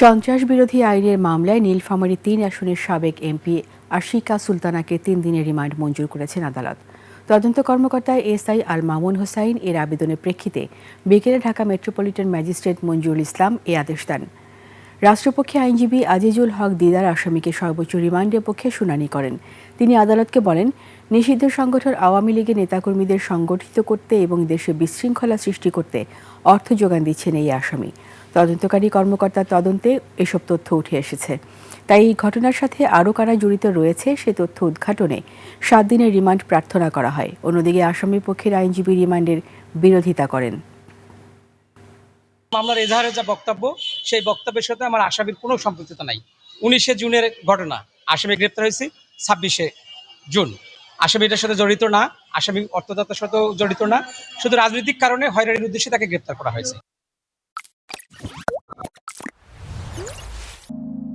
সন্ত্রাস বিরোধী আইনের মামলায় নীলফামারী ৩ আসনের সাবেক এমপি আশিকা সুলতানাকে ৩ দিনের রিমান্ড মঞ্জুর করেছেন আদালত। তদন্ত কর্মকর্তা এসআই আল মামুন হোসাইন এর আবেদনের প্রেক্ষিতে বিকেলে ঢাকা মেট্রোপলিটন ম্যাজিস্ট্রেট মঞ্জুরুল ইসলাম এ আদেশ দেন। রাষ্ট্রপক্ষে আইনজীবী আজিজুল হক দিদার আসামিকে সর্বোচ্চ রিমান্ডের পক্ষে শুনানি করেন। তিনি আদালতকে বলেন, নিষিদ্ধ সংগঠন আওয়ামী লীগের নেতাকর্মীদের সংগঠিত করতে এবং দেশে বিশৃঙ্খলা সৃষ্টি করতে অর্থ যোগান দিচ্ছেন এই আসামি। তদন্তকারী কর্মকর্তার তদন্তে এসব তথ্য উঠে এসেছে। তাই এই ঘটনার সাথে আরও কারা জড়িত রয়েছে সে তথ্য উদ্ঘাটনে 7 দিনের রিমান্ড প্রার্থনা করা হয়। অন্যদিকে আসামি পক্ষের আইনজীবী রিমান্ডের বিরোধিতা করেন। মামলার এজাহারের যা বক্তব্য, সেই বক্তব্যের সাথে আমার আসামির কোনো সম্পৃক্ততা নাই। 19শে জুনের ঘটনা, আসামি গ্রেপ্তার হয়েছে 26শে জুন। আসামি এটার সাথে জড়িত না, আসামি অর্থদাতার সাথেও জড়িত না, শুধু রাজনৈতিক কারণে হয়রানির উদ্দেশ্যে তাকে গ্রেপ্তার করা হয়েছে।